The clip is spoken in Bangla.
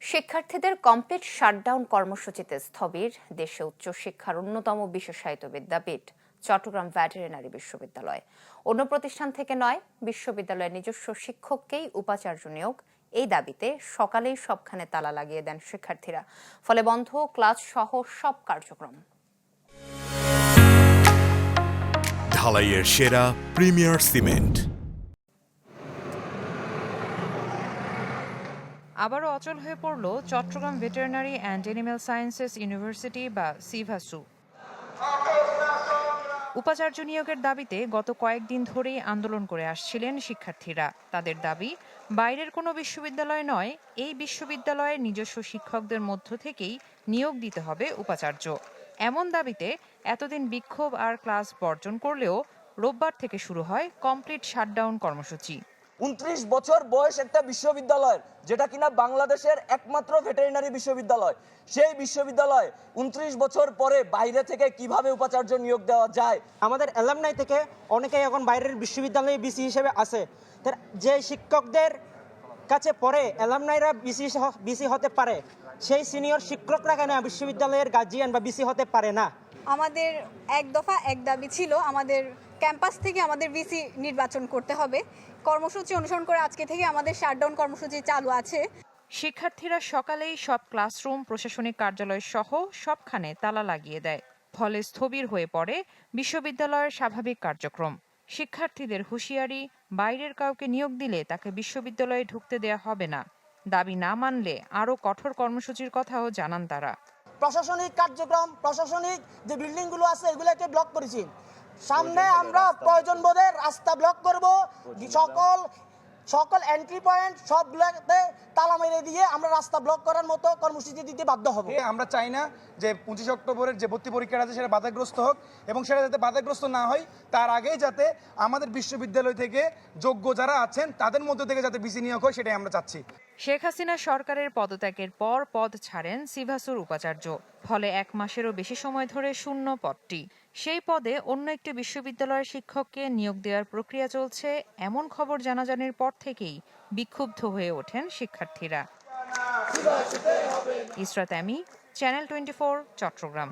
শিক্ষার্থীদের কমপ্লিট শাটডাউন কর্মসূচিতে স্থবির দেশে উচ্চশিক্ষার অন্যতম বিশেষায়িত বিদ্যাপীঠ চট্টগ্রাম ভেটেরিনারি বিশ্ববিদ্যালয়। অন্য প্রতিষ্ঠান থেকে নয়, বিশ্ববিদ্যালয়ের নিজস্ব শিক্ষককেই উপাচার্য নিয়োগ, এই দাবিতে সকালেই সবখানে তালা লাগিয়ে দেন শিক্ষার্থীরা। ফলে বন্ধ ক্লাস সহ সব কার্যক্রম। ঢালাইয়ের সেরা প্রিমিয়ার সিমেন্ট। আবারও অচল হয়ে পড়ল Chattogram veterinary and animal sciences university বা সিভাসু। উপাচার্য নিয়োগের দাবিতে গত কয়েকদিন ধরেই আন্দোলন করে আসছিলেন শিক্ষার্থীরা। তাদের দাবি, বাইরের কোনো বিশ্ববিদ্যালয় নয়, এই বিশ্ববিদ্যালয়ের নিজস্ব শিক্ষকদের মধ্য থেকেই নিয়োগ দিতে হবে উপাচার্য। এমন দাবিতে এতদিন বিক্ষোভ আর ক্লাস বর্জন করলেও রোববার থেকে শুরু হয় কমপ্লিট শাটডাউন কর্মসূচি। 29 বছর বয়স একটা বিশ্ববিদ্যালয়, যেটা কিনা বাংলাদেশের একমাত্র ভেটেরিনারি বিশ্ববিদ্যালয়, সেই বিশ্ববিদ্যালয় 29 বছর পরে বাইরে থেকে কিভাবে উপাচার্য নিয়োগ দেওয়া যায়? আমাদের অ্যালামনাই থেকে অনেকেই এখন বাইরের বিশ্ববিদ্যালয়ে বিসি হিসেবে আছে। যে শিক্ষকদের কাছে পড়ে অ্যালামনাইরা বিসি হতে পারে, সেই সিনিয়র শিক্ষকরা কেন বিশ্ববিদ্যালয়ের গার্জিয়ান বা বিসি হতে পারে না? আমাদের এক দফা এক দাবি ছিল, আমাদের ক্যাম্পাস থেকে আমাদের ভিসি নির্বাচন করতে হবে। কর্মসূচি অনুসরণ করে আজকে থেকে আমাদের শাটডাউন কর্মসূচি চালু আছে। শিক্ষার্থীরা সকালেই সব ক্লাসরুম, প্রশাসনিক কার্যালয় সহ সবখানে তালা লাগিয়ে দেয়। ফলে স্থবির হয়ে পড়ে বিশ্ববিদ্যালয়ের স্বাভাবিক কার্যক্রম। শিক্ষার্থীদের হুঁশিয়ারি, বাইরের কাউকে নিয়োগ দিলে তাকে বিশ্ববিদ্যালয়ে ঢুকতে দেয়া হবে না। দাবি না মানলে আরও কঠোর কর্মসূচির কথাও জানান তারা। প্রশাসনিক কার্যক্রম, প্রশাসনিক যে বিল্ডিংগুলো আছে এগুলোকে ব্লক করেছি। সামনে আমরা প্রয়োজন বোধে রাস্তা ব্লক করব, সকল এন্ট্রি পয়েন্ট সবগুলোতে তালা মেরে দিয়ে আমরা রাস্তা ব্লক করার মতো কর্মসূচি দিতে বাধ্য হব। আমরা চাই না যে 25 অক্টোবরের যে ভর্তি পরীক্ষা আছে সেটা বাধাগ্রস্ত হোক, এবং সেটা যাতে বাধাগ্রস্ত না হয় তার আগেই যাতে আমাদের বিশ্ববিদ্যালয় থেকে যোগ্য যারা আছেন তাদের মধ্য থেকে যাতে বিসি নিয়োগ হয়, সেটাই আমরা চাচ্ছি। শেখ হাসিনা সরকারের পদত্যাগের পর পদ ছাড়েন সিভাসুর উপাচার্য। ফলে 1 মাসেরও বেশি সময় ধরে শূন্য পদটি। সেই পদে অন্য একটি বিশ্ববিদ্যালয়ের শিক্ষককে নিয়োগ দেওয়ার প্রক্রিয়া চলছে, এমন খবর জানাজানির পর থেকেই বিক্ষুব্ধ হয়ে ওঠেন শিক্ষার্থীরা। ইসরাত আমি, চ্যানেল 24, চট্টগ্রাম।